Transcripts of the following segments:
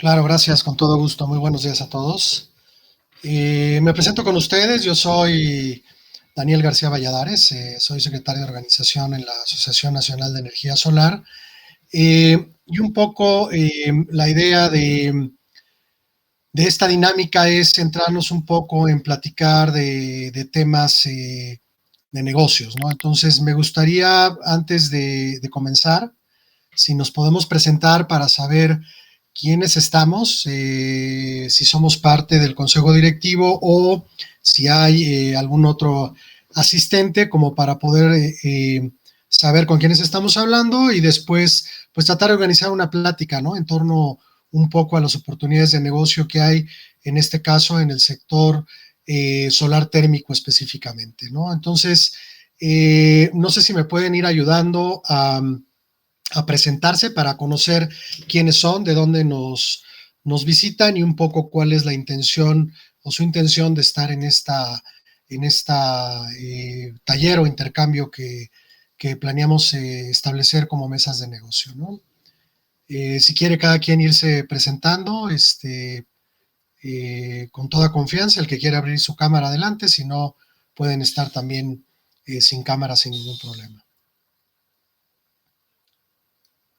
Claro, gracias, con todo gusto. Muy buenos días a todos. Me presento con ustedes, yo soy Daniel García Valladares, soy secretario de organización en la Asociación Nacional de Energía Solar. Y un poco la idea de esta dinámica es centrarnos un poco en platicar de temas de negocios, ¿no? Entonces, me gustaría, antes de comenzar, si nos podemos presentar para saber quiénes estamos, si somos parte del consejo directivo o si hay algún otro asistente como para poder saber con quiénes estamos hablando y después pues tratar de organizar una plática, ¿no? En torno un poco a las oportunidades de negocio que hay, en este caso, en el sector solar térmico específicamente, ¿no? Entonces, no sé si me pueden ir ayudando a presentarse para conocer quiénes son, de dónde nos visitan y un poco cuál es la intención o su intención de estar en esta taller o intercambio que planeamos establecer como mesas de negocio, ¿no? Si quiere cada quien irse presentando, con toda confianza, el que quiera abrir su cámara adelante, si no, pueden estar también sin cámara sin ningún problema.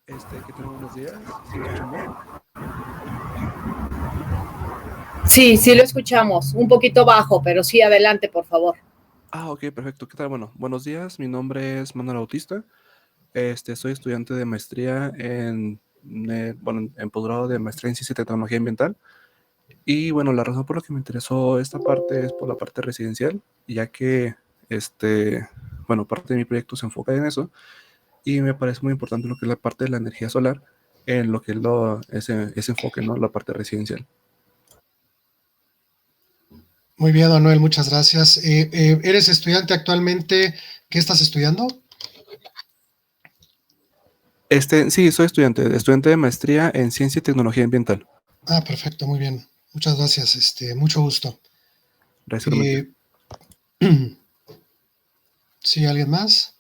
¿Qué tal? Buenos días. ¿Sí me escuchan bien? Sí, sí lo escuchamos. Un poquito bajo, pero sí, adelante, por favor. Ok, perfecto. ¿Qué tal? Bueno, buenos días. Mi nombre es Manuel Bautista. Soy estudiante de maestría en posgrado de maestría en Ciencia y Tecnología Ambiental. Y bueno, la razón por la que me interesó esta parte es por la parte residencial, ya que, parte de mi proyecto se enfoca en eso. Y me parece muy importante lo que es la parte de la energía solar, en lo que es ese enfoque, ¿no? La parte residencial. Muy bien, Manuel, muchas gracias. ¿Eres estudiante actualmente? ¿Qué estás estudiando? Sí, soy estudiante de maestría en Ciencia y Tecnología Ambiental. Perfecto, muy bien. Muchas gracias, mucho gusto. Gracias, realmente. ¿Sí, alguien más?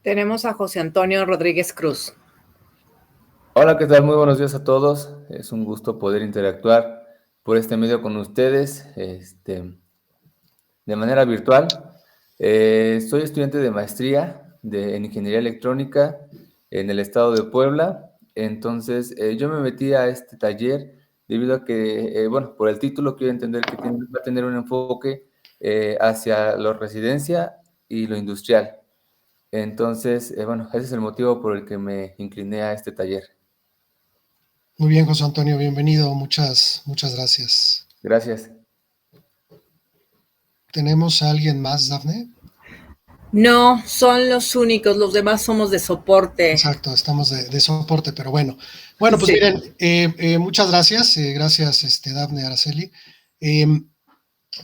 Tenemos a José Antonio Rodríguez Cruz. Hola, ¿qué tal? Muy buenos días a todos. Es un gusto poder interactuar por este medio con ustedes, de manera virtual. Soy estudiante de maestría en Ingeniería Electrónica en el estado de Puebla. Entonces, yo me metí a este taller debido a que, por el título quiero entender que va a tener un enfoque hacia la residencia y lo industrial. Entonces, ese es el motivo por el que me incliné a este taller. Muy bien, José Antonio, bienvenido. Muchas gracias. Gracias. ¿Tenemos a alguien más, Dafne? No, son los únicos, los demás somos de soporte. Exacto, estamos de soporte, pero bueno. Bueno, pues sí. Miren, muchas gracias. Gracias, Dafne, Araceli.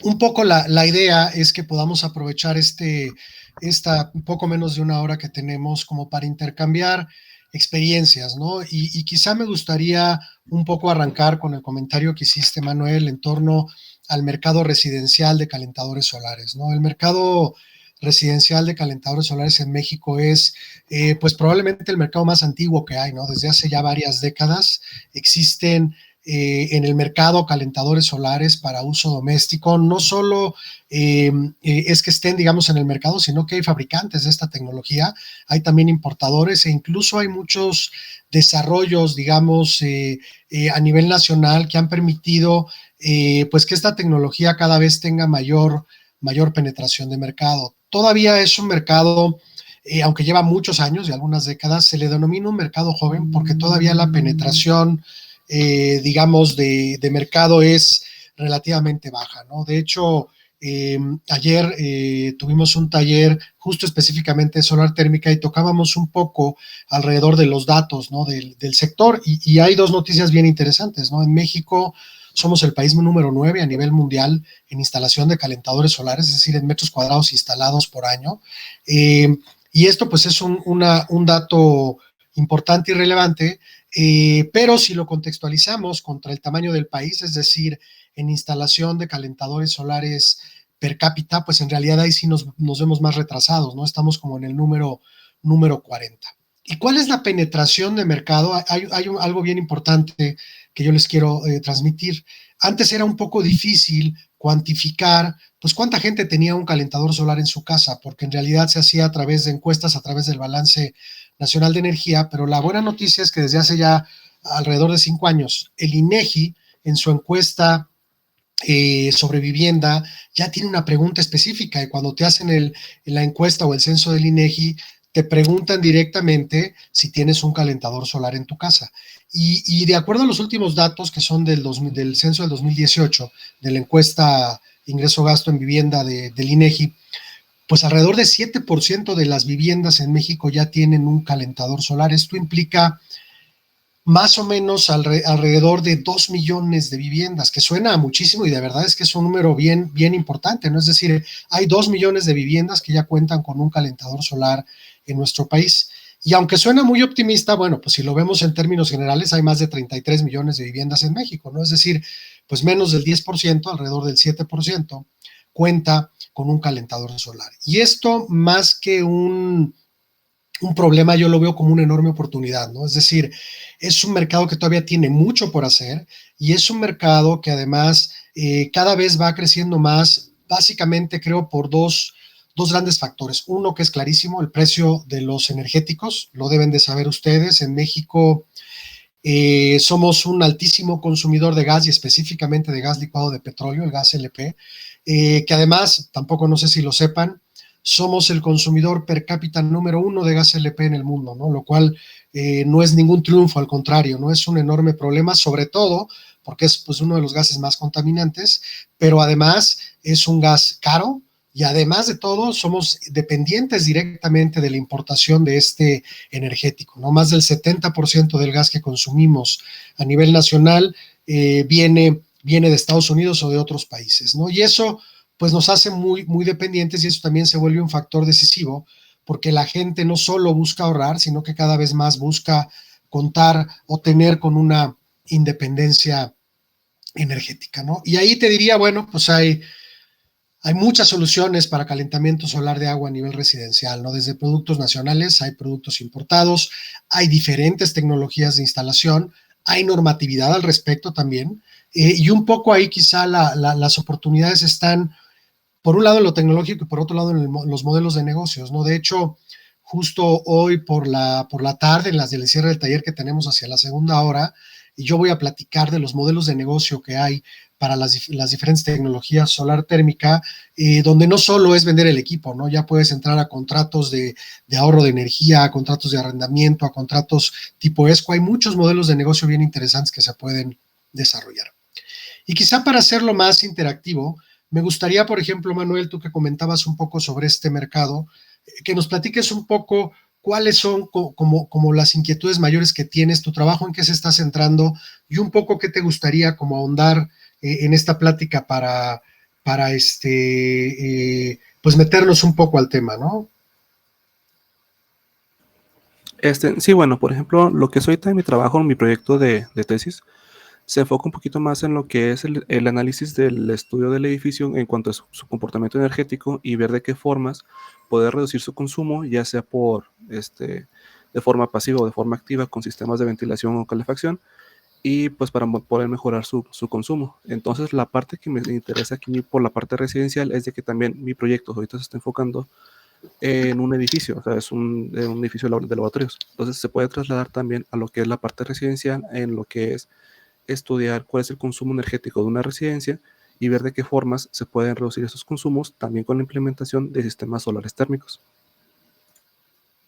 Un poco la idea es que podamos aprovechar esta un poco menos de una hora que tenemos como para intercambiar experiencias, ¿no? Y quizá me gustaría un poco arrancar con el comentario que hiciste, Manuel, en torno al mercado residencial de calentadores solares, ¿no? El mercado residencial de calentadores solares en México es, pues probablemente el mercado más antiguo que hay, ¿no? Desde hace ya varias décadas existen en el mercado calentadores solares para uso doméstico. No solo es que estén, digamos, en el mercado, sino que hay fabricantes de esta tecnología, hay también importadores e incluso hay muchos desarrollos, digamos, a nivel nacional que han permitido pues que esta tecnología cada vez tenga mayor penetración de mercado. Todavía es un mercado, aunque lleva muchos años y algunas décadas, se le denomina un mercado joven porque todavía la penetración digamos, de mercado es relativamente baja, ¿no? De hecho, ayer tuvimos un taller justo específicamente de solar térmica y tocábamos un poco alrededor de los datos, ¿no? del sector y hay dos noticias bien interesantes, ¿no? En México somos el país número 9 a nivel mundial en instalación de calentadores solares, es decir, en metros cuadrados instalados por año. Y esto pues es un dato importante y relevante, pero si lo contextualizamos contra el tamaño del país, es decir, en instalación de calentadores solares per cápita, pues en realidad ahí sí nos vemos más retrasados, ¿no? Estamos como en el número 40. ¿Y cuál es la penetración de mercado? Hay algo bien importante que yo les quiero transmitir. Antes era un poco difícil cuantificar, pues, cuánta gente tenía un calentador solar en su casa, porque en realidad se hacía a través de encuestas, a través del Balance Nacional de Energía, pero la buena noticia es que desde hace ya alrededor de 5 años, el INEGI, en su encuesta sobre vivienda, ya tiene una pregunta específica, y cuando te hacen la encuesta o el censo del INEGI, te preguntan directamente si tienes un calentador solar en tu casa. Y de acuerdo a los últimos datos que son del censo del 2018, de la encuesta ingreso-gasto en vivienda del INEGI, pues alrededor de 7% de las viviendas en México ya tienen un calentador solar. Esto implica más o menos alrededor de 2 millones de viviendas, que suena muchísimo y de verdad es que es un número bien, bien importante, ¿no? Es decir, hay 2 millones de viviendas que ya cuentan con un calentador solar en nuestro país. Y aunque suena muy optimista, bueno, pues si lo vemos en términos generales, hay más de 33 millones de viviendas en México, ¿no? Es decir, pues menos del 10%, alrededor del 7%, cuenta con un calentador solar. Y esto, más que un problema, yo lo veo como una enorme oportunidad, ¿no? Es decir, es un mercado que todavía tiene mucho por hacer y es un mercado que además cada vez va creciendo más, básicamente creo por dos grandes factores. Uno que es clarísimo, el precio de los energéticos, lo deben de saber ustedes. En México somos un altísimo consumidor de gas y específicamente de gas licuado de petróleo, el gas LP, que además, tampoco no sé si lo sepan, somos el consumidor per cápita número 1 de gas LP en el mundo, ¿no? Lo cual no es ningún triunfo, al contrario, no es un enorme problema, sobre todo porque es, pues, uno de los gases más contaminantes, pero además es un gas caro y además de todo somos dependientes directamente de la importación de este energético, ¿no? Más del 70% del gas que consumimos a nivel nacional viene de Estados Unidos o de otros países, ¿no? Y eso pues nos hace muy, muy dependientes, y eso también se vuelve un factor decisivo, porque la gente no solo busca ahorrar, sino que cada vez más busca contar o tener con una independencia energética, ¿no? Y ahí te diría, bueno, pues hay muchas soluciones para calentamiento solar de agua a nivel residencial, ¿no? Desde productos nacionales, hay productos importados, hay diferentes tecnologías de instalación, hay normatividad al respecto también, y un poco ahí quizá las oportunidades están por un lado en lo tecnológico y por otro lado en los modelos de negocios, ¿no? De hecho, justo hoy por la tarde, en del cierre del taller que tenemos hacia la segunda hora, y yo voy a platicar de los modelos de negocio que hay para las diferentes tecnologías solar térmica, donde no solo es vender el equipo, ¿no? Ya puedes entrar a contratos de ahorro de energía, a contratos de arrendamiento, a contratos tipo ESCO. Hay muchos modelos de negocio bien interesantes que se pueden desarrollar. Y quizá para hacerlo más interactivo, me gustaría, por ejemplo, Manuel, tú que comentabas un poco sobre este mercado, que nos platiques un poco cuáles son como las inquietudes mayores que tienes, tu trabajo en qué se está centrando y un poco qué te gustaría como ahondar en esta plática para pues meternos un poco al tema, ¿no? Sí, bueno, por ejemplo, lo que es ahorita en mi trabajo, en mi proyecto de tesis, se enfoca un poquito más en lo que es el análisis del estudio del edificio en cuanto a su comportamiento energético y ver de qué formas poder reducir su consumo, ya sea de forma pasiva o de forma activa con sistemas de ventilación o calefacción, y pues para poder mejorar su consumo. Entonces la parte que me interesa aquí por la parte residencial es de que también mi proyecto ahorita se está enfocando en un edificio, o sea, es un edificio de laboratorios. Entonces se puede trasladar también a lo que es la parte residencial, en lo que es estudiar cuál es el consumo energético de una residencia y ver de qué formas se pueden reducir esos consumos también con la implementación de sistemas solares térmicos.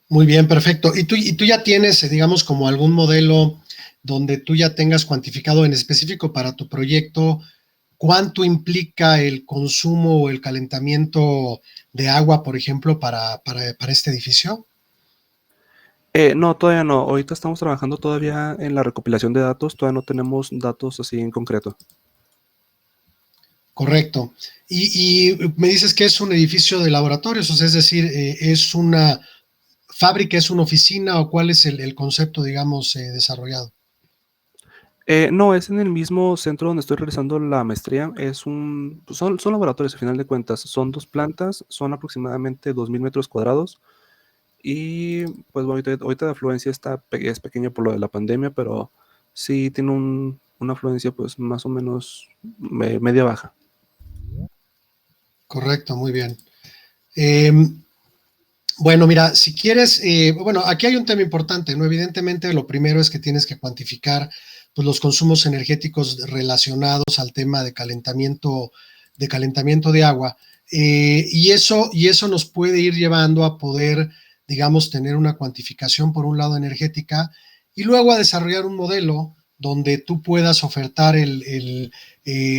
Muy bien, perfecto. ¿Y tú ya tienes, digamos, como algún modelo donde tú ya tengas cuantificado en específico para tu proyecto cuánto implica el consumo o el calentamiento de agua, por ejemplo, para este edificio? No, todavía no. Ahorita estamos trabajando todavía en la recopilación de datos. Todavía no tenemos datos así en concreto. Correcto. Y me dices que es un edificio de laboratorios, o sea, es decir, ¿es una fábrica, es una oficina o cuál es el concepto, digamos, desarrollado? No, es en el mismo centro donde estoy realizando la maestría. Son laboratorios, a final de cuentas. Son 2 plantas, son aproximadamente 2,000 metros cuadrados. Y pues ahorita la afluencia es pequeña por lo de la pandemia, pero sí tiene una afluencia pues más o menos media baja. Correcto, muy bien. Bueno, mira, si quieres, bueno, aquí hay un tema importante, ¿no? Evidentemente, lo primero es que tienes que cuantificar pues, los consumos energéticos relacionados al tema de calentamiento de agua. Y eso nos puede ir llevando a poder, digamos, tener una cuantificación, por un lado, energética, y luego a desarrollar un modelo donde tú puedas ofertar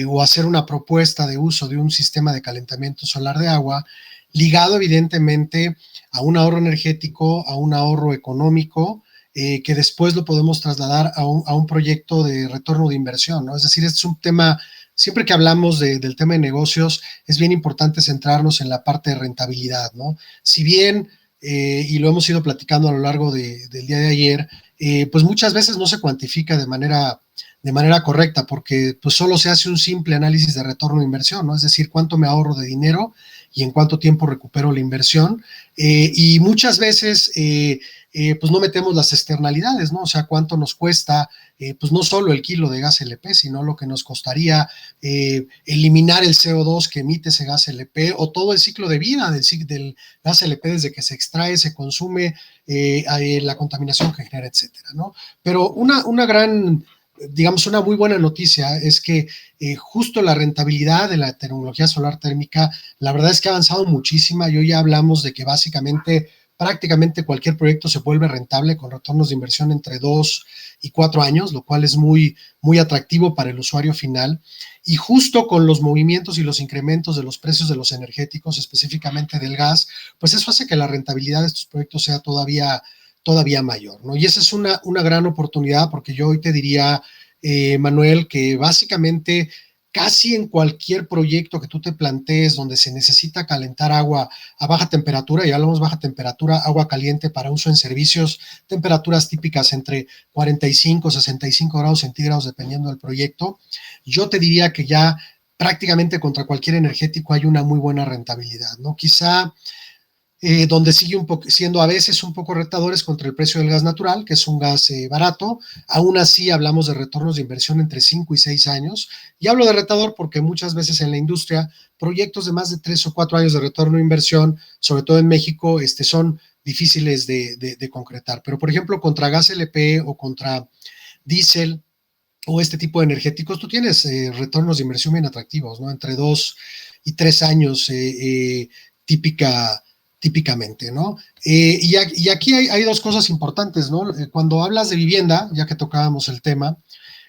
o hacer una propuesta de uso de un sistema de calentamiento solar de agua, ligado evidentemente a un ahorro energético, a un ahorro económico, que después lo podemos trasladar a un proyecto de retorno de inversión, ¿no? Es decir, este es un tema, siempre que hablamos del tema de negocios, es bien importante centrarnos en la parte de rentabilidad, ¿no? Si bien, y lo hemos ido platicando a lo largo del día de ayer, pues muchas veces no se cuantifica de manera correcta, porque pues solo se hace un simple análisis de retorno de inversión, ¿no? Es decir, cuánto me ahorro de dinero y en cuánto tiempo recupero la inversión, y muchas veces pues no metemos las externalidades, ¿no? O sea, cuánto nos cuesta, pues no solo el kilo de gas LP, sino lo que nos costaría eliminar el CO2 que emite ese gas LP, o todo el ciclo de vida del gas LP desde que se extrae, se consume, la contaminación que genera, etcétera, ¿no? Pero una gran, digamos, una muy buena noticia es que justo la rentabilidad de la tecnología solar térmica, la verdad es que ha avanzado muchísimo, y hoy ya hablamos de que básicamente prácticamente cualquier proyecto se vuelve rentable con retornos de inversión entre 2 y 4 años, lo cual es muy, muy atractivo para el usuario final. Y justo con los movimientos y los incrementos de los precios de los energéticos, específicamente del gas, pues eso hace que la rentabilidad de estos proyectos sea todavía mayor, ¿no? Y esa es una gran oportunidad, porque yo hoy te diría, Manuel, que básicamente casi en cualquier proyecto que tú te plantees donde se necesita calentar agua a baja temperatura, y hablamos baja temperatura, agua caliente para uso en servicios, temperaturas típicas entre 45 y 65 grados centígrados dependiendo del proyecto, yo te diría que ya prácticamente contra cualquier energético hay una muy buena rentabilidad, ¿no? Quizá donde sigue siendo a veces un poco retadores contra el precio del gas natural, que es un gas barato. Aún así hablamos de retornos de inversión entre 5 y 6 años, y hablo de retador porque muchas veces en la industria proyectos de más de 3 o 4 años de retorno de inversión, sobre todo en México, son difíciles de concretar. Pero por ejemplo, contra gas LP o contra diésel o este tipo de energéticos, tú tienes retornos de inversión bien atractivos, ¿no? Entre 2 y 3 años típicamente, ¿no? Y aquí hay dos cosas importantes, ¿no? Cuando hablas de vivienda, ya que tocábamos el tema,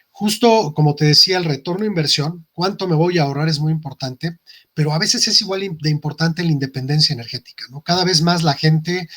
justo como te decía, el retorno de inversión, cuánto me voy a ahorrar es muy importante, pero a veces es igual de importante la independencia energética, ¿no? Cada vez más la gente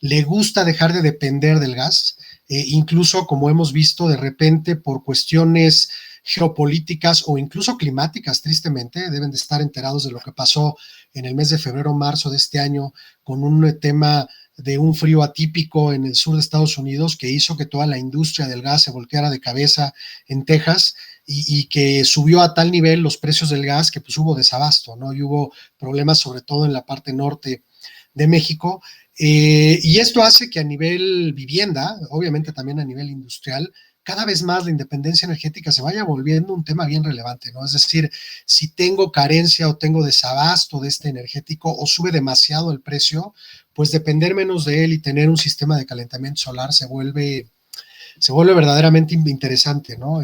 le gusta dejar de depender del gas, incluso como hemos visto de repente por cuestiones geopolíticas o incluso climáticas, tristemente, deben de estar enterados de lo que pasó en el mes de febrero, marzo de este año, con un tema de un frío atípico en el sur de Estados Unidos que hizo que toda la industria del gas se volteara de cabeza en Texas, y que subió a tal nivel los precios del gas que pues hubo desabasto, ¿no? Y hubo problemas sobre todo en la parte norte de México, y esto hace que a nivel vivienda, obviamente también a nivel industrial, cada vez más la independencia energética se vaya volviendo un tema bien relevante, ¿no? Es decir, si tengo carencia o tengo desabasto de este energético o sube demasiado el precio, pues depender menos de él y tener un sistema de calentamiento solar se vuelve verdaderamente interesante, ¿no?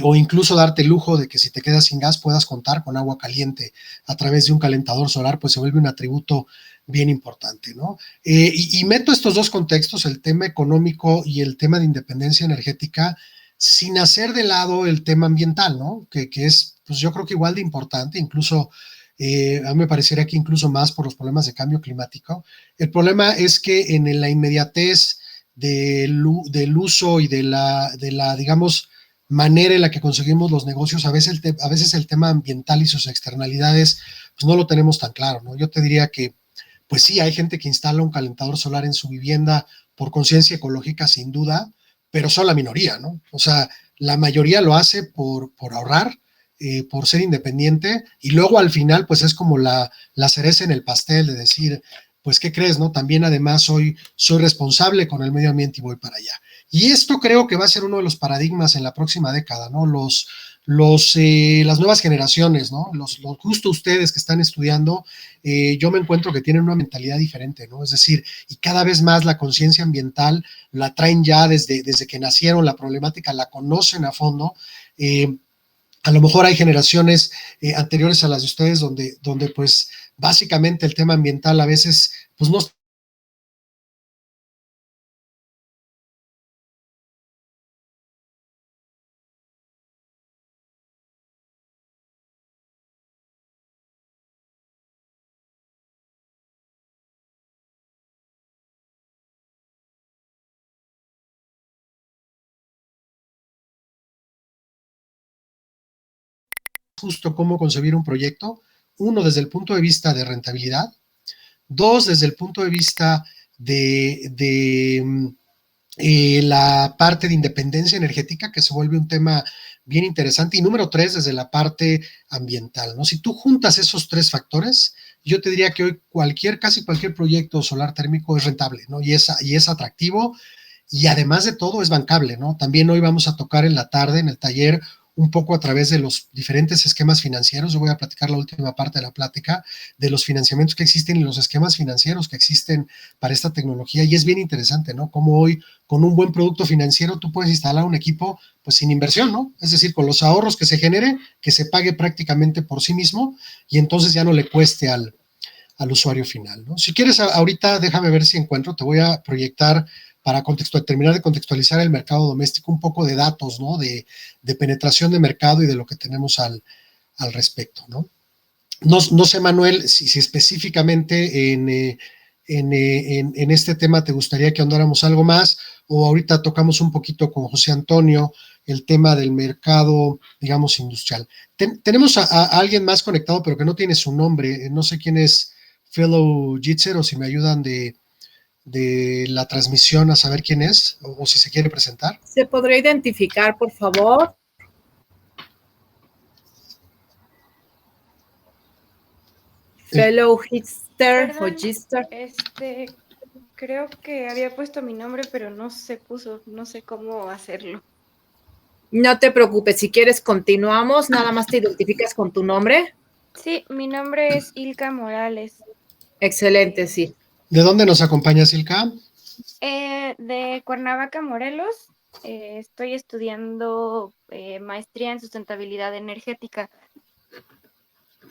O incluso darte el lujo de que si te quedas sin gas puedas contar con agua caliente a través de un calentador solar, pues se vuelve un atributo bien importante, ¿no? Y meto estos dos contextos, el tema económico y el tema de independencia energética, sin hacer de lado el tema ambiental, ¿no? Que es, pues yo creo que igual de importante, incluso a mí me parecería que incluso más por los problemas de cambio climático. El problema es que en la inmediatez del uso y de la, digamos, manera en la que conseguimos los negocios, a veces el tema ambiental y sus externalidades, pues no lo tenemos tan claro, ¿no? Yo te diría que, pues sí, hay gente que instala un calentador solar en su vivienda por conciencia ecológica, sin duda, pero son la minoría, ¿no? O sea, la mayoría lo hace por ahorrar, por ser independiente, y luego al final, pues es como la cereza en el pastel de decir, pues, ¿qué crees, no? También además soy responsable con el medio ambiente y voy para allá. Y esto creo que va a ser uno de los paradigmas en la próxima década, ¿no? Las nuevas generaciones, ¿no? Justo ustedes que están estudiando, yo me encuentro que tienen una mentalidad diferente, ¿no? Es decir, y cada vez más la conciencia ambiental la traen ya desde que nacieron, la problemática la conocen a fondo. A lo mejor hay generaciones anteriores a las de ustedes donde pues básicamente el tema ambiental a veces pues no justo cómo concebir un proyecto, uno desde el punto de vista de rentabilidad, dos desde el punto de vista de la parte de independencia energética, que se vuelve un tema bien interesante, y número tres, desde la parte ambiental, ¿no? Si tú juntas esos tres factores, yo te diría que hoy casi cualquier proyecto solar térmico es rentable, ¿no? Y es atractivo, y además de todo es bancable, ¿no? También hoy vamos a tocar en la tarde, en el taller, un poco a través de los diferentes esquemas financieros. Yo voy a platicar la última parte de la plática de los financiamientos que existen y los esquemas financieros que existen para esta tecnología. Y es bien interesante, ¿no? Como hoy, con un buen producto financiero, tú puedes instalar un equipo, pues sin inversión, ¿no? Es decir, con los ahorros que se genere, que se pague prácticamente por sí mismo y entonces ya no le cueste al usuario final, ¿no? Si quieres, ahorita déjame ver si encuentro, te voy a proyectar para terminar de contextualizar el mercado doméstico, un poco de datos, ¿no? De penetración de mercado y de lo que tenemos al respecto, ¿no? No sé, Manuel, si específicamente en este tema te gustaría que ahondáramos algo más, o ahorita tocamos un poquito con José Antonio el tema del mercado, digamos, industrial. Tenemos a alguien más conectado, pero que no tiene su nombre. No sé quién es Fellow Jitzer, o si me ayudan de la transmisión a saber quién es, o si se quiere presentar. ¿Se podrá identificar, por favor? Fellow Hitster o Gister. Creo que había puesto mi nombre, pero no se puso, no sé cómo hacerlo. No te preocupes, si quieres continuamos, nada más te identificas con tu nombre. Sí, mi nombre es Ilka Morales. Excelente, sí. ¿De dónde nos acompaña, Silka? De Cuernavaca, Morelos. Estoy estudiando maestría en sustentabilidad energética.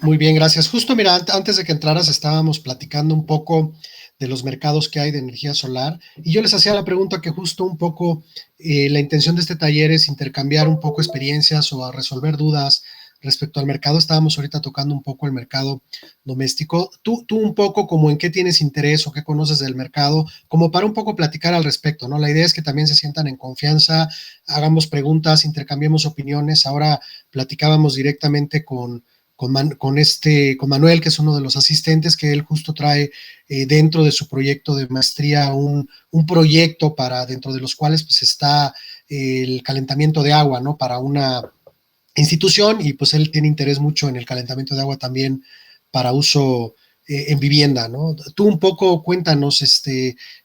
Muy bien, gracias. Justo, mira, antes de que entraras estábamos platicando un poco de los mercados que hay de energía solar y yo les hacía la pregunta que justo un poco la intención de este taller es intercambiar un poco experiencias o a resolver dudas respecto al mercado. Estábamos ahorita tocando un poco el mercado doméstico. Tú un poco como en qué tienes interés o qué conoces del mercado, como para un poco platicar al respecto, ¿no? La idea es que también se sientan en confianza, hagamos preguntas, intercambiemos opiniones. Ahora platicábamos directamente con Manuel, que es uno de los asistentes, que él justo trae dentro de su proyecto de maestría un proyecto para dentro de los cuales pues está el calentamiento de agua, ¿no? Para una institución, y pues él tiene interés mucho en el calentamiento de agua también para uso en vivienda, ¿no? Tú un poco cuéntanos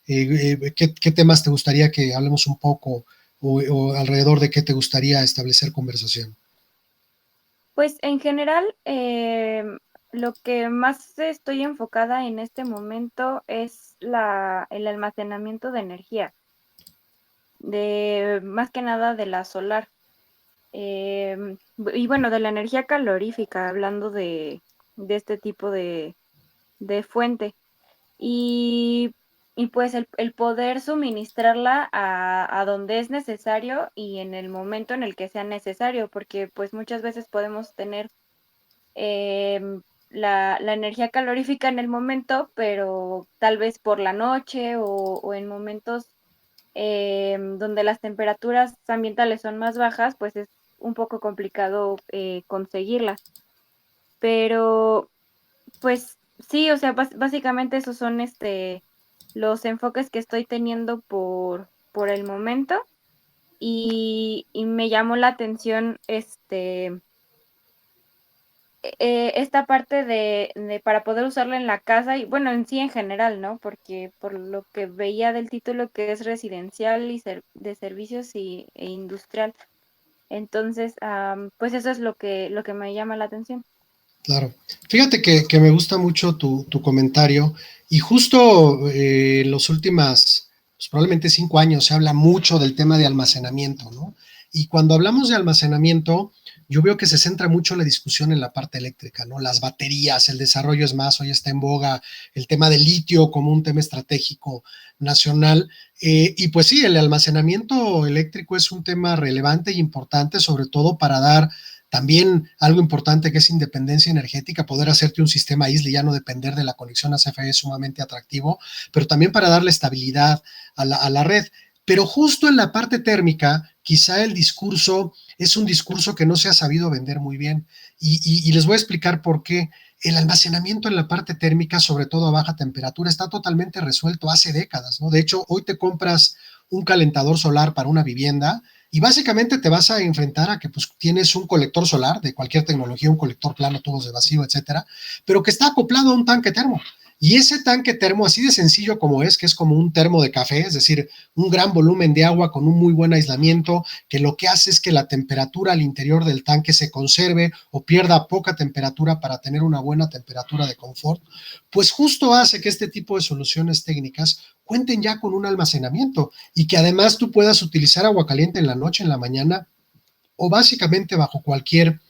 qué temas te gustaría que hablemos un poco o alrededor de qué te gustaría establecer conversación. Pues en general, lo que más estoy enfocada en este momento es el almacenamiento de energía, más que nada de la solar. Y bueno, de la energía calorífica, hablando de este tipo de fuente. Y, y pues el poder suministrarla a donde es necesario y en el momento en el que sea necesario, porque pues muchas veces podemos tener la energía calorífica en el momento, pero tal vez por la noche o en momentos donde las temperaturas ambientales son más bajas, pues es un poco complicado conseguirla. Pero, pues sí, o sea, básicamente esos son los enfoques que estoy teniendo por el momento. Y me llamó la atención esta parte de para poder usarlo en la casa y bueno, en sí en general, ¿no? Porque por lo que veía del título que es residencial y de servicios e industrial. Entonces, pues eso es lo que me llama la atención. Claro. Fíjate que me gusta mucho tu comentario y justo en los últimos, pues probablemente 5 años se habla mucho del tema de almacenamiento, ¿no? Y cuando hablamos de almacenamiento, yo veo que se centra mucho la discusión en la parte eléctrica, ¿no? Las baterías, el desarrollo es más, hoy está en boga el tema del litio como un tema estratégico nacional. Y pues sí, el almacenamiento eléctrico es un tema relevante e importante, sobre todo para dar también algo importante que es independencia energética, poder hacerte un sistema isla y ya no depender de la conexión a CFE es sumamente atractivo, pero también para darle estabilidad a la red. Pero justo en la parte térmica, quizá el discurso es un discurso que no se ha sabido vender muy bien. Y les voy a explicar por qué. El almacenamiento en la parte térmica, sobre todo a baja temperatura, está totalmente resuelto hace décadas, ¿no? De hecho, hoy te compras un calentador solar para una vivienda y básicamente te vas a enfrentar a que pues, tienes un colector solar de cualquier tecnología, un colector plano, tubos de vacío, etcétera, pero que está acoplado a un tanque termo. Y ese tanque termo, así de sencillo como es, que es como un termo de café, es decir, un gran volumen de agua con un muy buen aislamiento, que lo que hace es que la temperatura al interior del tanque se conserve o pierda poca temperatura para tener una buena temperatura de confort, pues justo hace que este tipo de soluciones técnicas cuenten ya con un almacenamiento y que además tú puedas utilizar agua caliente en la noche, en la mañana o básicamente bajo cualquier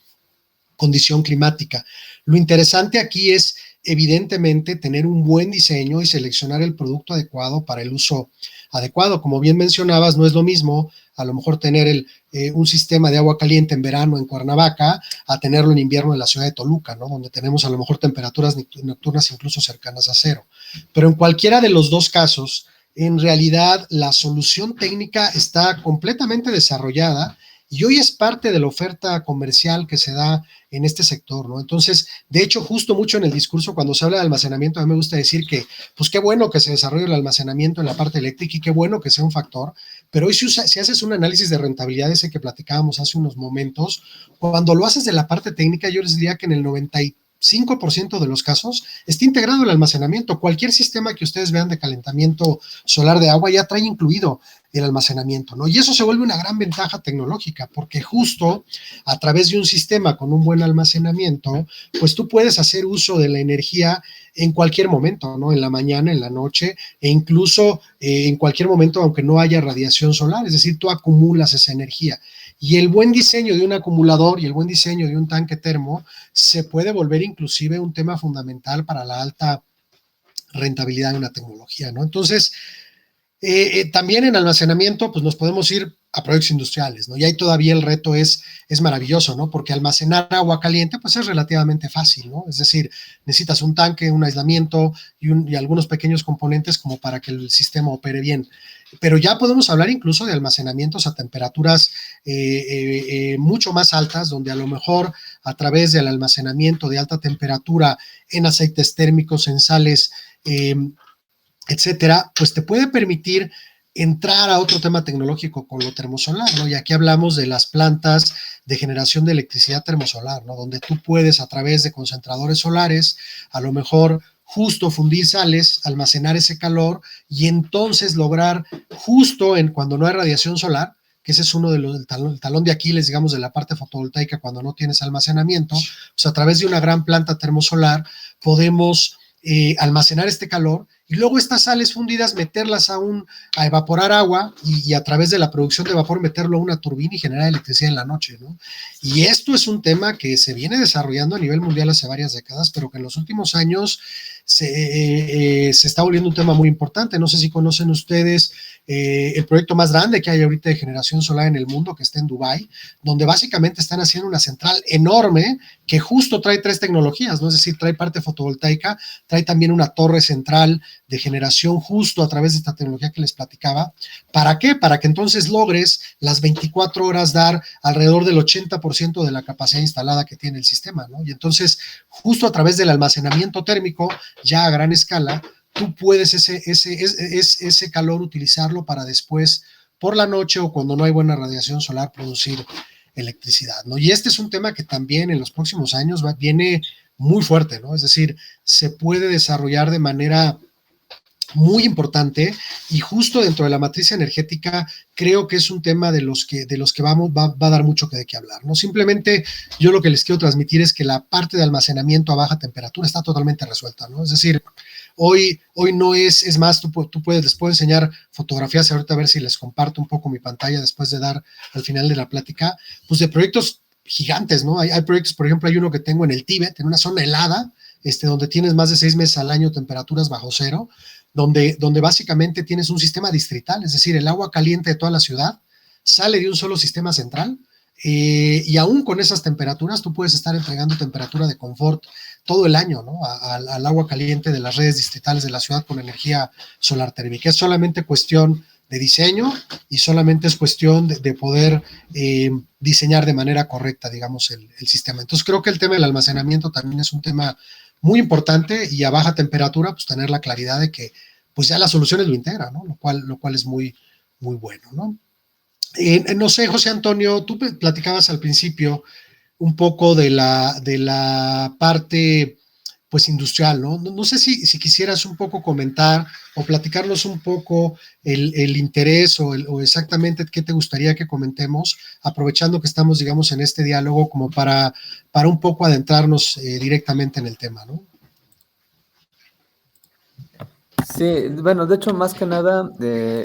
condición climática. Lo interesante aquí es evidentemente tener un buen diseño y seleccionar el producto adecuado para el uso adecuado. Como bien mencionabas, no es lo mismo a lo mejor tener un sistema de agua caliente en verano en Cuernavaca a tenerlo en invierno en la ciudad de Toluca, ¿no? Donde tenemos a lo mejor temperaturas nocturnas incluso cercanas a cero. Pero en cualquiera de los dos casos, en realidad la solución técnica está completamente desarrollada y hoy es parte de la oferta comercial que se da en este sector, ¿no? Entonces, de hecho, justo mucho en el discurso, cuando se habla de almacenamiento, a mí me gusta decir que, pues qué bueno que se desarrolle el almacenamiento en la parte eléctrica y qué bueno que sea un factor, pero hoy si haces un análisis de rentabilidad, ese que platicábamos hace unos momentos, cuando lo haces de la parte técnica, yo les diría que en el 95% de los casos está integrado el almacenamiento. Cualquier sistema que ustedes vean de calentamiento solar de agua ya trae incluido el almacenamiento, ¿no? Y eso se vuelve una gran ventaja tecnológica, porque justo a través de un sistema con un buen almacenamiento, pues tú puedes hacer uso de la energía en cualquier momento, ¿no? En la mañana, en la noche, e incluso en cualquier momento, aunque no haya radiación solar, es decir, tú acumulas esa energía. Y el buen diseño de un acumulador y el buen diseño de un tanque termo se puede volver inclusive un tema fundamental para la alta rentabilidad de una tecnología, ¿no? Entonces, también en almacenamiento, pues nos podemos ir a proyectos industriales, ¿no? Y ahí todavía el reto es maravilloso, ¿no? Porque almacenar agua caliente, pues es relativamente fácil, ¿no? Es decir, necesitas un tanque, un aislamiento y algunos pequeños componentes como para que el sistema opere bien. Pero ya podemos hablar incluso de almacenamientos a temperaturas mucho más altas, donde a lo mejor a través del almacenamiento de alta temperatura en aceites térmicos, en sales, etcétera, pues te puede permitir entrar a otro tema tecnológico con lo termosolar, ¿no? Y aquí hablamos de las plantas de generación de electricidad termosolar, ¿no? Donde tú puedes a través de concentradores solares, a lo mejor justo fundir sales, almacenar ese calor y entonces lograr justo cuando no hay radiación solar, que ese es uno de los el talón de Aquiles, digamos, de la parte fotovoltaica cuando no tienes almacenamiento, pues a través de una gran planta termosolar podemos almacenar este calor y luego estas sales fundidas meterlas a evaporar agua y a través de la producción de vapor meterlo a una turbina y generar electricidad en la noche, ¿no? Y esto es un tema que se viene desarrollando a nivel mundial hace varias décadas, pero que en los últimos años se está volviendo un tema muy importante. No sé si conocen ustedes el proyecto más grande que hay ahorita de generación solar en el mundo, que está en Dubái, donde básicamente están haciendo una central enorme que justo trae 3 tecnologías, ¿no? Es decir, trae parte fotovoltaica, trae también una torre central de generación justo a través de esta tecnología que les platicaba. ¿Para qué? Para que entonces logres las 24 horas dar alrededor del 80% de la capacidad instalada que tiene el sistema, ¿no? Y entonces, justo a través del almacenamiento térmico, ya a gran escala, tú puedes ese calor utilizarlo para después, por la noche o cuando no hay buena radiación solar, producir electricidad, ¿no? Y este es un tema que también en los próximos años viene muy fuerte, ¿no? Es decir, se puede desarrollar de manera muy importante, y justo dentro de la matriz energética creo que es un tema de los que va a dar mucho de qué hablar, ¿no? Simplemente yo lo que les quiero transmitir es que la parte de almacenamiento a baja temperatura está totalmente resuelta, ¿no? Es decir, hoy no es más, les puedo enseñar fotografías ahorita, a ver si les comparto un poco mi pantalla después de dar al final de la plática, pues de proyectos gigantes, ¿no? Hay proyectos, por ejemplo, hay uno que tengo en el Tíbet, en una zona helada, donde tienes más de 6 meses al año temperaturas bajo cero, donde básicamente tienes un sistema distrital, es decir, el agua caliente de toda la ciudad sale de un solo sistema central, y aún con esas temperaturas tú puedes estar entregando temperatura de confort todo el año, ¿no? Al agua caliente de las redes distritales de la ciudad con energía solar térmica. Es solamente cuestión de diseño y solamente es cuestión de poder diseñar de manera correcta, digamos, el sistema. Entonces creo que el tema del almacenamiento también es un tema muy importante, y a baja temperatura, pues tener la claridad de que pues ya las soluciones lo integran, ¿no? Lo cual es muy, muy bueno, ¿no? No sé, José Antonio, tú platicabas al principio un poco de la parte pues industrial, ¿no? No sé si quisieras un poco comentar o platicarnos un poco el interés o exactamente qué te gustaría que comentemos, aprovechando que estamos, digamos, en este diálogo, como para un poco adentrarnos directamente en el tema, ¿no? Sí, bueno, de hecho, más que nada,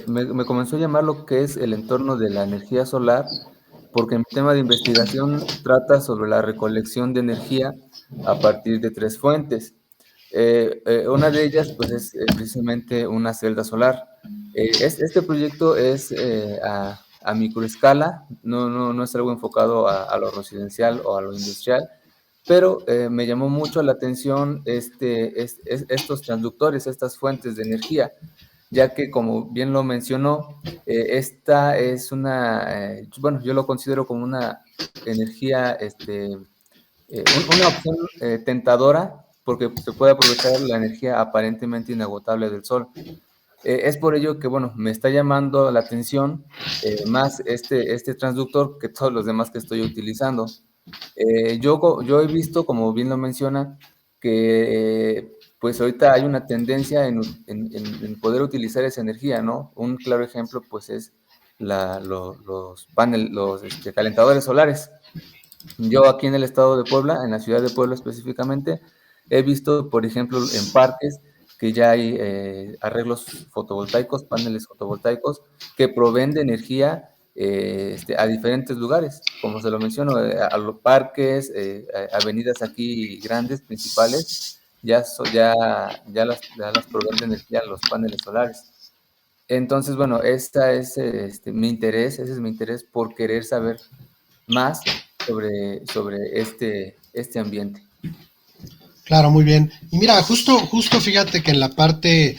me comenzó a llamar lo que es el entorno de la energía solar, porque mi tema de investigación trata sobre la recolección de energía a partir de 3 fuentes. Una de ellas, pues, es precisamente una celda solar. Este proyecto es a microescala, no es algo enfocado a lo residencial o a lo industrial, pero me llamó mucho la atención estos transductores, estas fuentes de energía, ya que, como bien lo mencionó, esta es bueno, yo lo considero como una energía, una opción tentadora, porque se puede aprovechar la energía aparentemente inagotable del sol. Es por ello que, bueno, me está llamando la atención más este transductor que todos los demás que estoy utilizando. Yo he visto, como bien lo menciona, que pues ahorita hay una tendencia en poder utilizar esa energía, ¿no? Un claro ejemplo, pues, es los calentadores solares. Yo aquí en el estado de Puebla, en la ciudad de Puebla específicamente, he visto, por ejemplo, en parques que ya hay arreglos fotovoltaicos, paneles fotovoltaicos que proveen de energía a diferentes lugares, como se lo menciono, a los parques, avenidas aquí grandes, principales, ya las proveen de energía los paneles solares. Entonces, bueno, ese es mi interés por querer saber más sobre este ambiente. Claro, muy bien. Y mira, justo fíjate que en la parte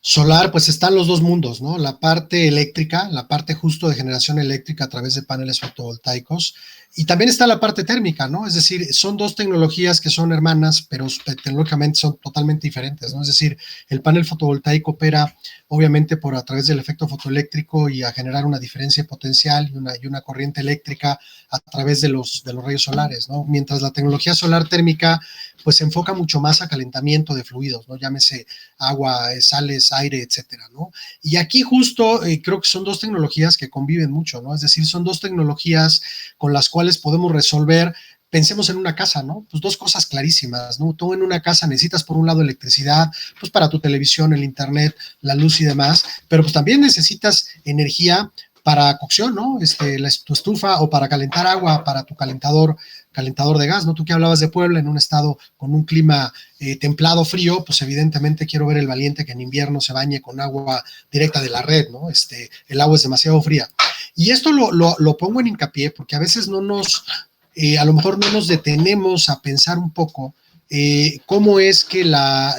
solar, pues están los dos mundos, ¿no? La parte eléctrica, la parte justo de generación eléctrica a través de paneles fotovoltaicos, y también está la parte térmica, ¿no? Es decir, son dos tecnologías que son hermanas, pero tecnológicamente son totalmente diferentes, ¿no? Es decir, el panel fotovoltaico opera obviamente a través del efecto fotoeléctrico y a generar una diferencia potencial y una corriente eléctrica a través de los rayos solares, ¿no? Mientras la tecnología solar térmica pues se enfoca mucho más a calentamiento de fluidos, ¿no? Llámese agua, sales, aire, etcétera, ¿no? Y aquí justo creo que son dos tecnologías que conviven mucho, ¿no? Es decir, son dos tecnologías con las cuales podemos resolver. Pensemos en una casa, ¿no? Pues dos cosas clarísimas, ¿no? Tú en una casa necesitas, por un lado, electricidad, pues para tu televisión, el internet, la luz y demás, pero pues también necesitas energía para cocción, ¿no? Tu estufa, o para calentar agua, para tu calentador de gas, ¿no? Tú que hablabas de Puebla, en un estado con un clima templado, frío, pues evidentemente quiero ver el valiente que en invierno se bañe con agua directa de la red, ¿no? El agua es demasiado fría. Y esto lo pongo en hincapié porque a veces a lo mejor no nos detenemos a pensar un poco cómo es que la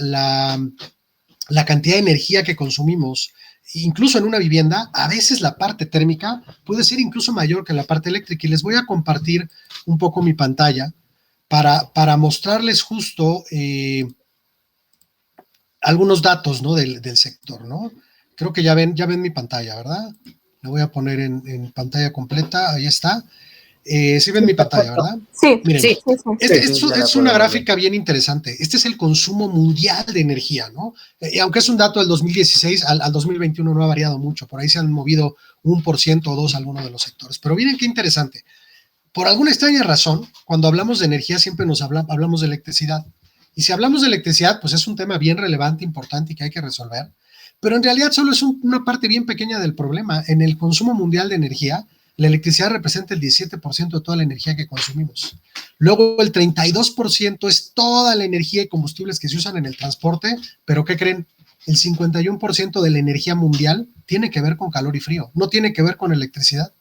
cantidad de energía que consumimos, incluso en una vivienda, a veces la parte térmica puede ser incluso mayor que la parte eléctrica. Y les voy a compartir un poco mi pantalla para mostrarles justo algunos datos, ¿no? del sector, ¿no? Creo que ya ven mi pantalla, ¿verdad? La voy a poner en pantalla completa, ahí está. Sí ven mi pantalla, ¿verdad? Sí, Miren, Sí. es una gráfica bien interesante. Este es el consumo mundial de energía, ¿no? Aunque es un dato del 2016, al 2021 no ha variado mucho. Por ahí se han movido 1% o 2% algunos de los sectores. Pero miren qué interesante. Por alguna extraña razón, cuando hablamos de energía siempre hablamos de electricidad. Y si hablamos de electricidad, pues es un tema bien relevante, importante y que hay que resolver. Pero en realidad solo es una parte bien pequeña del problema. En el consumo mundial de energía, la electricidad representa el 17% de toda la energía que consumimos. Luego el 32% es toda la energía y combustibles que se usan en el transporte, pero ¿qué creen? El 51% de la energía mundial tiene que ver con calor y frío, no tiene que ver con electricidad.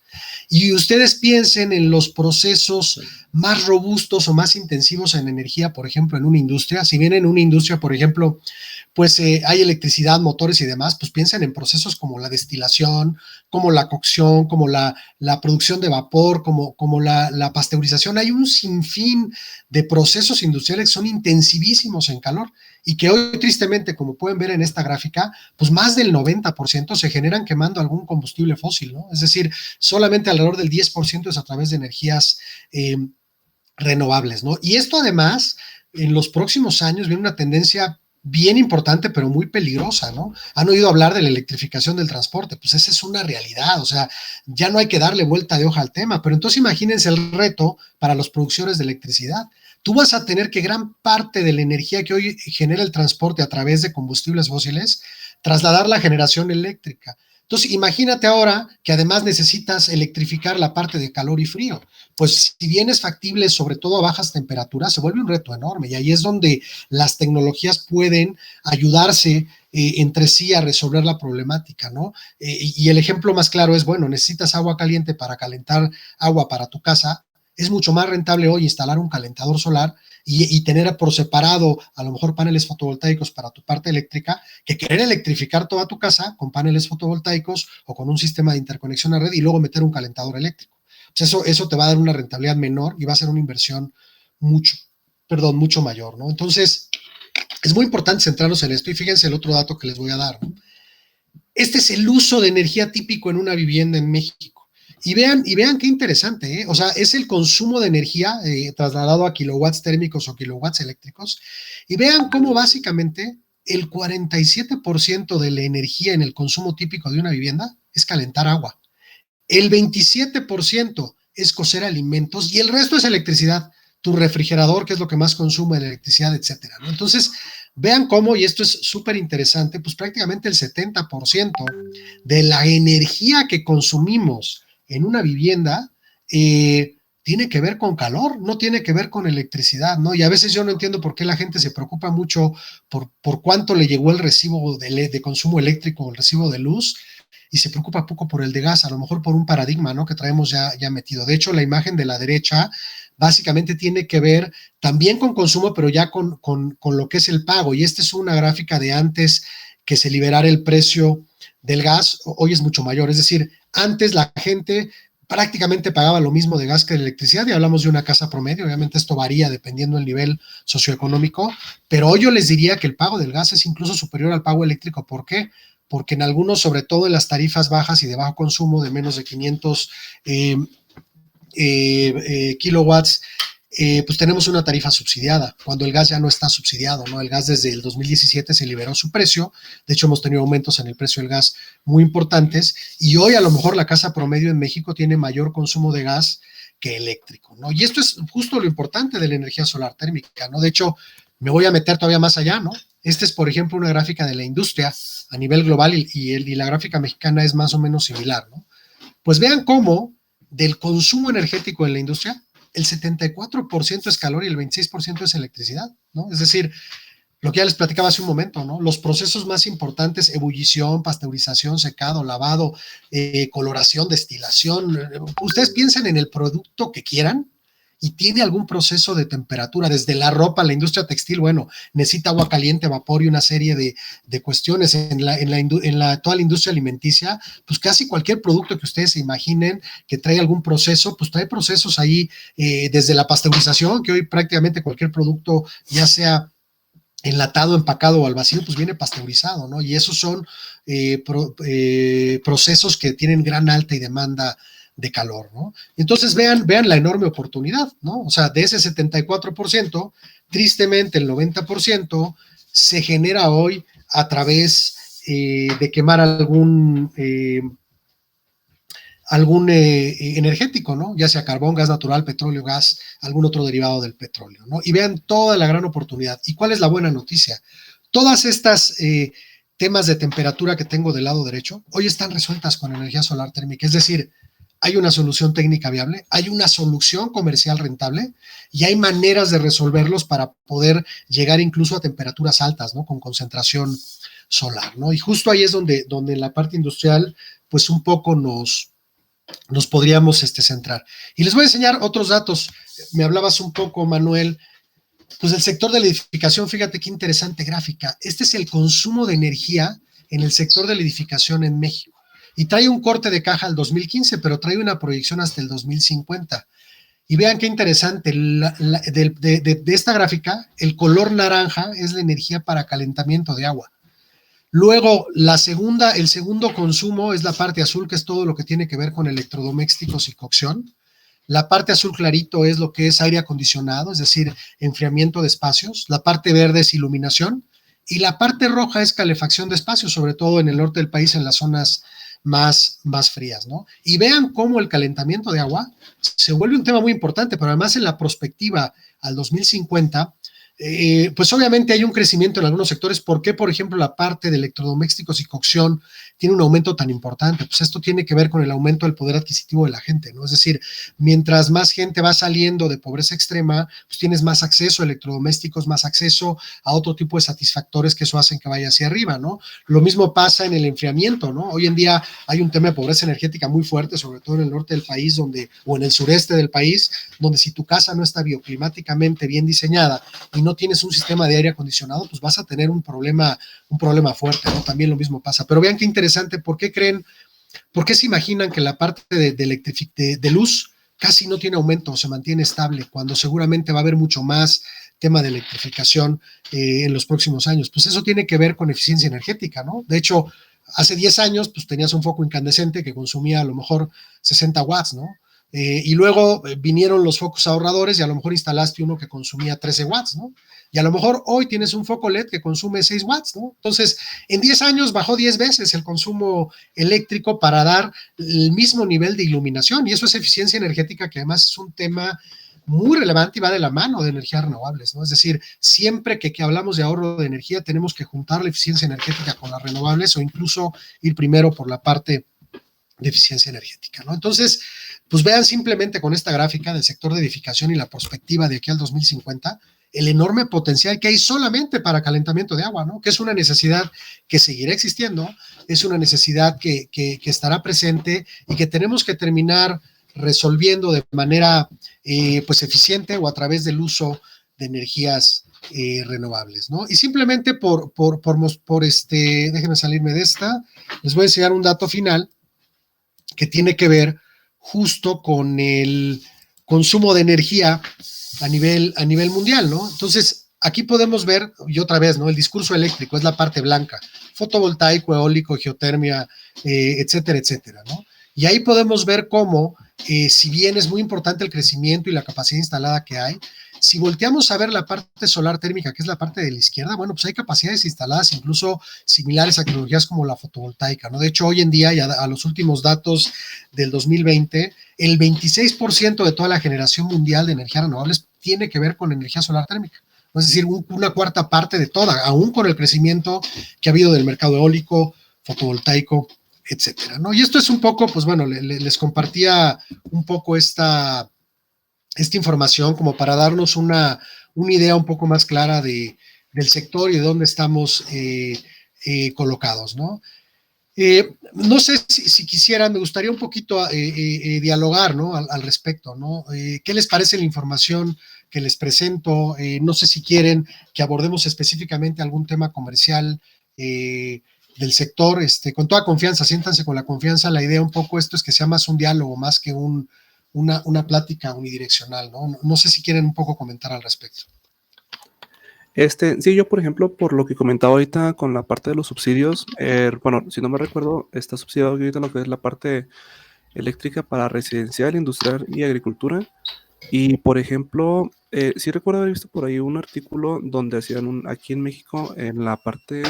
Y ustedes piensen en los procesos más robustos o más intensivos en energía, por ejemplo, en una industria. Si bien en una industria, por ejemplo, pues hay electricidad, motores y demás, pues piensen en procesos como la destilación, como la cocción, como la producción de vapor, como la pasteurización. Hay un sinfín de procesos industriales que son intensivísimos en calor y que hoy, tristemente, como pueden ver en esta gráfica, pues más del 90% se generan quemando algún combustible fósil, ¿no? Es decir, solamente alrededor del 10% es a través de energías renovables, ¿no? Y esto además, en los próximos años viene una tendencia bien importante, pero muy peligrosa, ¿no? Han oído hablar de la electrificación del transporte, pues esa es una realidad, o sea, ya no hay que darle vuelta de hoja al tema, pero entonces imagínense el reto para los productores de electricidad. Tú vas a tener que gran parte de la energía que hoy genera el transporte a través de combustibles fósiles, trasladar la generación eléctrica. Entonces, imagínate ahora que además necesitas electrificar la parte de calor y frío. Pues si bien es factible, sobre todo a bajas temperaturas, se vuelve un reto enorme y ahí es donde las tecnologías pueden ayudarse entre sí a resolver la problemática, ¿no? Y el ejemplo más claro es, bueno, necesitas agua caliente para calentar agua para tu casa. Es mucho más rentable hoy instalar un calentador solar y tener por separado a lo mejor paneles fotovoltaicos para tu parte eléctrica, que querer electrificar toda tu casa con paneles fotovoltaicos o con un sistema de interconexión a red y luego meter un calentador eléctrico. Pues eso te va a dar una rentabilidad menor y va a ser una inversión mucho mayor, ¿no? Entonces, es muy importante centrarnos en esto y fíjense el otro dato que les voy a dar, ¿no? Este es el uso de energía típico en una vivienda en México. Y vean qué interesante, ¿eh? O sea, es el consumo de energía trasladado a kilowatts térmicos o kilowatts eléctricos. Y vean cómo básicamente el 47% de la energía en el consumo típico de una vivienda es calentar agua. El 27% es cocer alimentos y el resto es electricidad. Tu refrigerador, que es lo que más consume la electricidad, etcétera, ¿no? Entonces, vean cómo, y esto es súper interesante, pues prácticamente el 70% de la energía que consumimos en una vivienda tiene que ver con calor, no tiene que ver con electricidad, ¿no? Y a veces yo no entiendo por qué la gente se preocupa mucho por cuánto le llegó el recibo de consumo eléctrico, el recibo de luz, y se preocupa poco por el de gas, a lo mejor por un paradigma, ¿no? Que traemos ya metido. De hecho, la imagen de la derecha básicamente tiene que ver también con consumo, pero ya con lo que es el pago. Y esta es una gráfica de antes que se liberara el precio del gas, hoy es mucho mayor. Es decir, antes la gente prácticamente pagaba lo mismo de gas que de electricidad y hablamos de una casa promedio. Obviamente esto varía dependiendo del nivel socioeconómico, pero hoy yo les diría que el pago del gas es incluso superior al pago eléctrico. ¿Por qué? Porque en algunos, sobre todo en las tarifas bajas y de bajo consumo de menos de 500 kilowatts, pues tenemos una tarifa subsidiada, cuando el gas ya no está subsidiado, ¿no? El gas desde el 2017 se liberó su precio, de hecho hemos tenido aumentos en el precio del gas muy importantes, y hoy a lo mejor la casa promedio en México tiene mayor consumo de gas que eléctrico, ¿no? Y esto es justo lo importante de la energía solar térmica, ¿no? De hecho, me voy a meter todavía más allá, ¿no? Esta es, por ejemplo, una gráfica de la industria a nivel global y la gráfica mexicana es más o menos similar, ¿no? Pues vean cómo del consumo energético en la industria, el 74% es calor y el 26% es electricidad, ¿no? Es decir, lo que ya les platicaba hace un momento, ¿no? Los procesos más importantes, ebullición, pasteurización, secado, lavado, coloración, destilación, ustedes piensen en el producto que quieran y tiene algún proceso de temperatura, desde la ropa, la industria textil, bueno, necesita agua caliente, vapor y una serie de cuestiones. En toda la industria alimenticia, pues casi cualquier producto que ustedes se imaginen que trae algún proceso, pues trae procesos ahí, desde la pasteurización, que hoy prácticamente cualquier producto, ya sea enlatado, empacado o al vacío, pues viene pasteurizado, ¿no? Y esos son procesos que tienen gran alta y demanda de calor, ¿no? Entonces vean la enorme oportunidad, ¿no? O sea, de ese 74%, tristemente el 90% se genera hoy a través de quemar algún energético, ¿no? Ya sea carbón, gas natural, petróleo, gas, algún otro derivado del petróleo, ¿no? Y vean toda la gran oportunidad. ¿Y cuál es la buena noticia? Todas estas temas de temperatura que tengo del lado derecho, hoy están resueltas con energía solar térmica. Es decir, hay una solución técnica viable, hay una solución comercial rentable y hay maneras de resolverlos para poder llegar incluso a temperaturas altas, ¿no? Con concentración solar, ¿no? Y justo ahí es donde en la parte industrial, pues un poco nos podríamos centrar. Y les voy a enseñar otros datos. Me hablabas un poco, Manuel, pues del sector de la edificación. Fíjate qué interesante gráfica. Este es el consumo de energía en el sector de la edificación en México. Y trae un corte de caja al 2015, pero trae una proyección hasta el 2050. Y vean qué interesante, de esta gráfica, el color naranja es la energía para calentamiento de agua. Luego, el segundo consumo es la parte azul, que es todo lo que tiene que ver con electrodomésticos y cocción. La parte azul clarito es lo que es aire acondicionado, es decir, enfriamiento de espacios. La parte verde es iluminación. Y la parte roja es calefacción de espacios, sobre todo en el norte del país, en las zonas más frías, ¿no? Y vean cómo el calentamiento de agua se vuelve un tema muy importante, pero además en la prospectiva al 2050, pues obviamente hay un crecimiento en algunos sectores. ¿Por qué, por ejemplo, la parte de electrodomésticos y cocción tiene un aumento tan importante? Pues esto tiene que ver con el aumento del poder adquisitivo de la gente, ¿no? Es decir, mientras más gente va saliendo de pobreza extrema, pues tienes más acceso a electrodomésticos, más acceso a otro tipo de satisfactores que eso hacen que vaya hacia arriba, ¿no? Lo mismo pasa en el enfriamiento, ¿no? Hoy en día hay un tema de pobreza energética muy fuerte, sobre todo en el norte del país, o en el sureste del país, donde si tu casa no está bioclimáticamente bien diseñada y no tienes un sistema de aire acondicionado, pues vas a tener un problema fuerte, ¿no? También lo mismo pasa. Pero vean qué interesante, ¿por qué se imaginan que la parte de luz casi no tiene aumento o se mantiene estable, cuando seguramente va a haber mucho más tema de electrificación en los próximos años? Pues eso tiene que ver con eficiencia energética, ¿no? De hecho, hace 10 años, pues tenías un foco incandescente que consumía a lo mejor 60 watts, ¿no? Y luego vinieron los focos ahorradores y a lo mejor instalaste uno que consumía 13 watts, ¿no? Y a lo mejor hoy tienes un foco LED que consume 6 watts, ¿no? Entonces, en 10 años bajó 10 veces el consumo eléctrico para dar el mismo nivel de iluminación, y eso es eficiencia energética, que además es un tema muy relevante y va de la mano de energías renovables, ¿no? Es decir, siempre que hablamos de ahorro de energía, tenemos que juntar la eficiencia energética con las renovables o incluso ir primero por la parte de eficiencia energética, ¿no? Entonces, pues vean simplemente con esta gráfica del sector de edificación y la perspectiva de aquí al 2050, el enorme potencial que hay solamente para calentamiento de agua, ¿no? Que es una necesidad que seguirá existiendo, es una necesidad que estará presente y que tenemos que terminar resolviendo de manera pues eficiente o a través del uso de energías renovables, ¿no? Y simplemente déjenme salirme de esta, les voy a enseñar un dato final que tiene que ver justo con el consumo de energía a nivel mundial, ¿no? Entonces, aquí podemos ver, y otra vez, ¿no? El discurso eléctrico es la parte blanca, fotovoltaico, eólico, geotermia, etcétera, etcétera, ¿no? Y ahí podemos ver cómo, si bien es muy importante el crecimiento y la capacidad instalada que hay, si volteamos a ver la parte solar térmica, que es la parte de la izquierda, bueno, pues hay capacidades instaladas incluso similares a tecnologías como la fotovoltaica, ¿no? De hecho, hoy en día, ya a los últimos datos del 2020, el 26% de toda la generación mundial de energías renovables tiene que ver con energía solar térmica. Es decir, una cuarta parte de toda, aún con el crecimiento que ha habido del mercado eólico, fotovoltaico, etcétera, ¿no? Y esto es un poco, pues bueno, les compartía un poco esta información como para darnos una idea un poco más clara del sector y de dónde estamos colocados, ¿no? No sé si quisieran, me gustaría un poquito dialogar, ¿no? al respecto, ¿no? ¿Qué les parece la información que les presento? No sé si quieren que abordemos específicamente algún tema comercial del sector, con toda confianza, siéntanse con la confianza. La idea un poco esto es que sea más un diálogo, más que una plática unidireccional, ¿no? No sé si quieren un poco comentar al respecto. Sí, yo, por ejemplo, por lo que comentaba ahorita con la parte de los subsidios, bueno, si no me recuerdo, está subsidiado ahorita lo que es la parte eléctrica para residencial, industrial y agricultura. Y por ejemplo, sí recuerdo haber visto por ahí un artículo donde hacían aquí en México, en la parte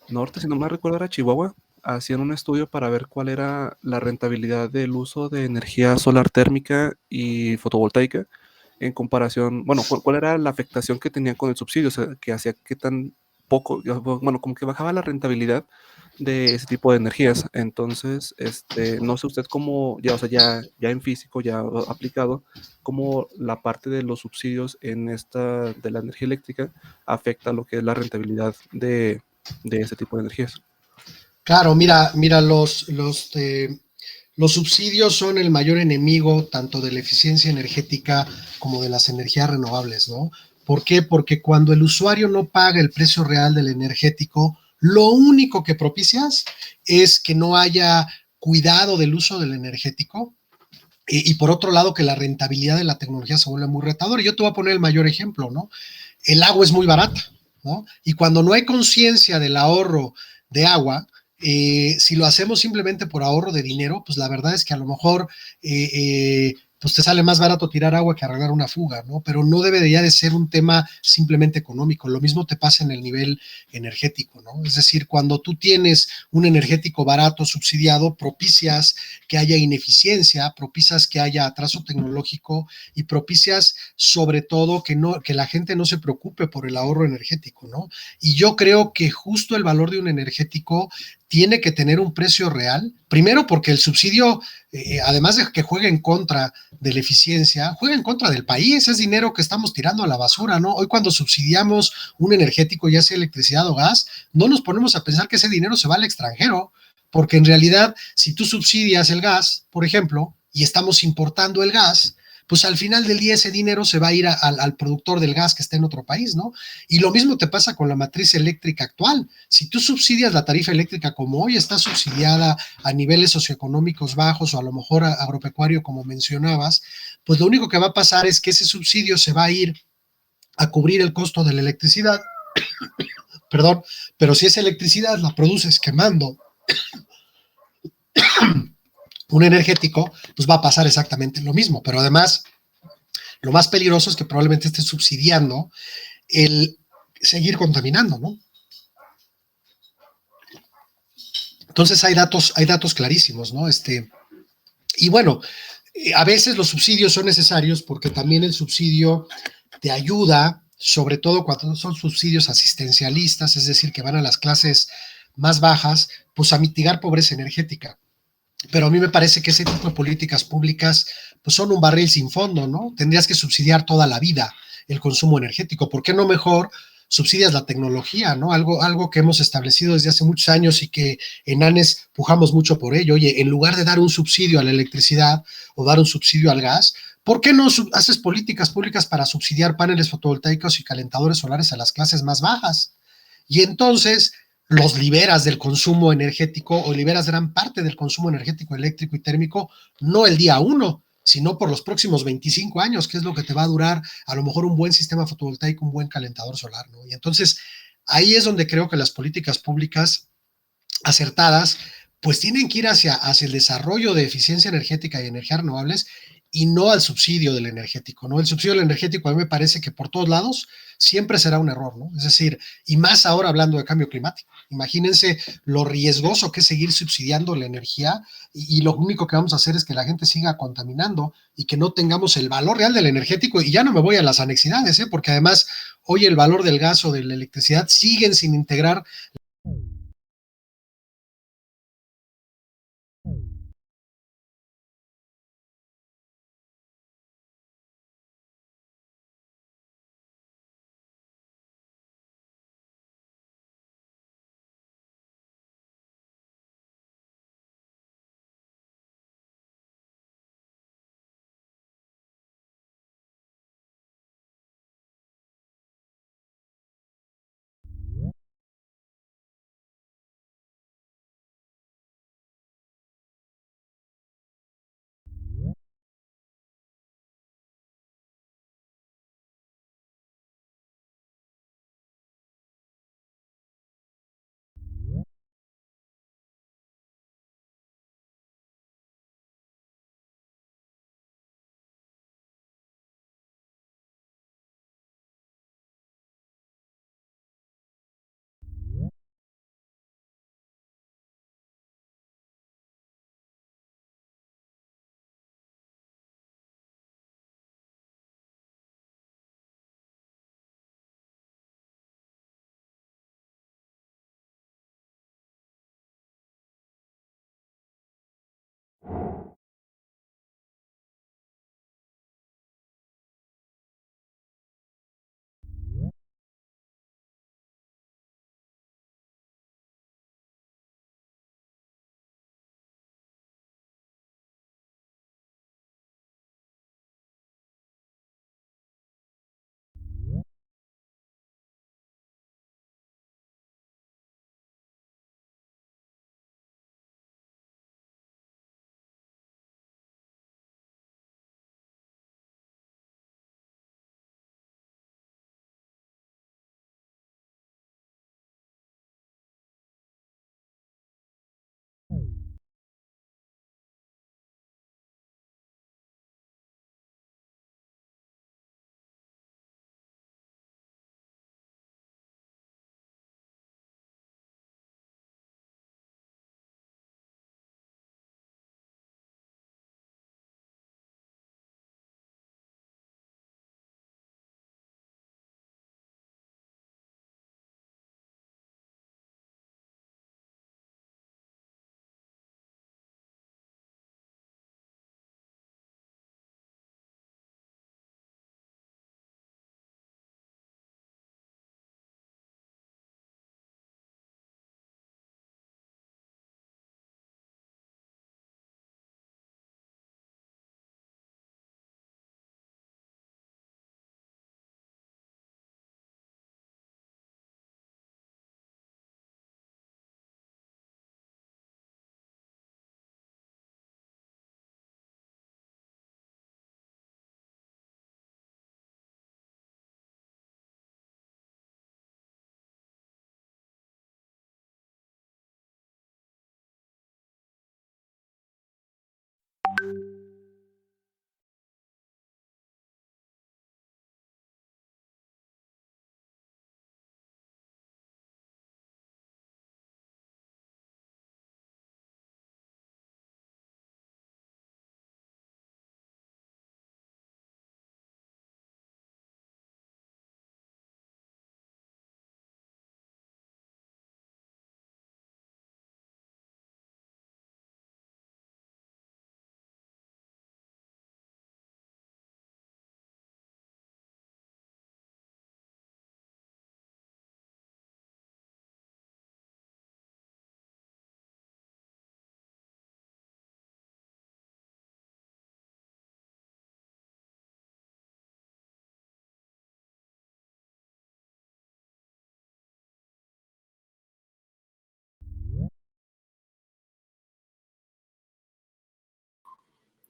norte, si no me recuerdo era Chihuahua, hacían un estudio para ver cuál era la rentabilidad del uso de energía solar térmica y fotovoltaica en comparación, bueno, cuál era la afectación que tenían con el subsidio, o sea, que hacía que tan poco, bueno, como que bajaba la rentabilidad de ese tipo de energías. Entonces, no sé usted cómo, ya, o sea, ya en físico, ya aplicado, cómo la parte de los subsidios en esta, de la energía eléctrica afecta lo que es la rentabilidad de ese tipo de energías. Claro, mira, los subsidios son el mayor enemigo tanto de la eficiencia energética como de las energías renovables, ¿no? ¿Por qué? Porque cuando el usuario no paga el precio real del energético, lo único que propicias es que no haya cuidado del uso del energético y por otro lado que la rentabilidad de la tecnología se vuelve muy retadora. Yo te voy a poner el mayor ejemplo, ¿no? El agua es muy barata, ¿no? Y cuando no hay conciencia del ahorro de agua, si lo hacemos simplemente por ahorro de dinero, pues la verdad es que a lo mejor pues te sale más barato tirar agua que arreglar una fuga, ¿no? Pero no debería de ser un tema simplemente económico. Lo mismo te pasa en el nivel energético, ¿no? Es decir, cuando tú tienes un energético barato subsidiado, propicias que haya ineficiencia, propicias que haya atraso tecnológico y propicias sobre todo que la gente no se preocupe por el ahorro energético, ¿no? Y yo creo que justo el valor de un energético tiene que tener un precio real, primero porque el subsidio, además de que juegue en contra de la eficiencia, juega en contra del país, es dinero que estamos tirando a la basura, ¿no? Hoy cuando subsidiamos un energético, ya sea electricidad o gas, no nos ponemos a pensar que ese dinero se va al extranjero, porque en realidad, si tú subsidias el gas, por ejemplo, y estamos importando el gas, pues al final del día ese dinero se va a ir al productor del gas que está en otro país, ¿no? Y lo mismo te pasa con la matriz eléctrica actual. Si tú subsidias la tarifa eléctrica como hoy está subsidiada a niveles socioeconómicos bajos o a lo mejor agropecuario, como mencionabas, pues lo único que va a pasar es que ese subsidio se va a ir a cubrir el costo de la electricidad, perdón, pero si esa electricidad la produces quemando un energético, pues va a pasar exactamente lo mismo. Pero además, lo más peligroso es que probablemente esté subsidiando el seguir contaminando, ¿no? Entonces hay datos clarísimos, ¿no? Y bueno, a veces los subsidios son necesarios porque también el subsidio te ayuda, sobre todo cuando son subsidios asistencialistas, es decir, que van a las clases más bajas, pues a mitigar pobreza energética. Pero a mí me parece que ese tipo de políticas públicas pues son un barril sin fondo, ¿no? Tendrías que subsidiar toda la vida el consumo energético. ¿Por qué no mejor subsidias la tecnología, ¿no? Algo que hemos establecido desde hace muchos años y que en ANES pujamos mucho por ello. Oye, en lugar de dar un subsidio a la electricidad o dar un subsidio al gas, ¿por qué no haces políticas públicas para subsidiar paneles fotovoltaicos y calentadores solares a las clases más bajas? Y entonces los liberas del consumo energético o liberas gran parte del consumo energético eléctrico y térmico, no el día uno, sino por los próximos 25 años, que es lo que te va a durar a lo mejor un buen sistema fotovoltaico, un buen calentador solar, ¿no? Y entonces ahí es donde creo que las políticas públicas acertadas, pues tienen que ir hacia el desarrollo de eficiencia energética y energías renovables y no al subsidio del energético, ¿no? El subsidio del energético a mí me parece que por todos lados siempre será un error, ¿no? Es decir, y más ahora hablando de cambio climático. Imagínense lo riesgoso que es seguir subsidiando la energía y lo único que vamos a hacer es que la gente siga contaminando y que no tengamos el valor real del energético. Y ya no me voy a las anexidades, ¿eh? Porque además hoy el valor del gas o de la electricidad siguen sin integrar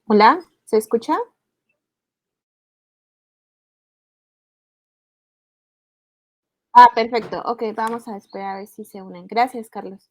Hola, ¿se escucha? Ah, perfecto. Ok, vamos a esperar a ver si se unen. Gracias, Carlos.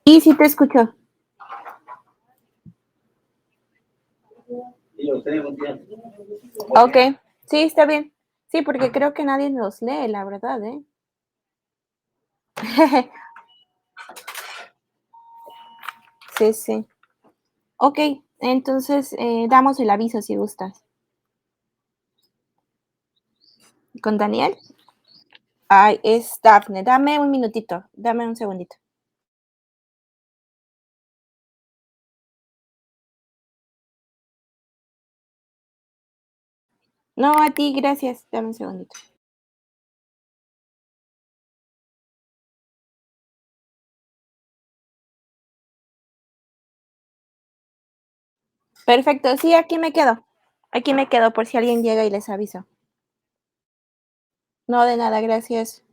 Sí, sí te escucho. Ok, sí, está bien. Sí, porque creo que nadie nos lee, la verdad, ¿eh? Sí, sí. Ok, entonces damos el aviso si gustas. ¿Con Daniel? Ay, es Dafne. Dame un minutito, dame un segundito. No, a ti, gracias. Dame un segundito. Perfecto, sí, aquí me quedo. Aquí me quedo por si alguien llega y les aviso. No, de nada, gracias.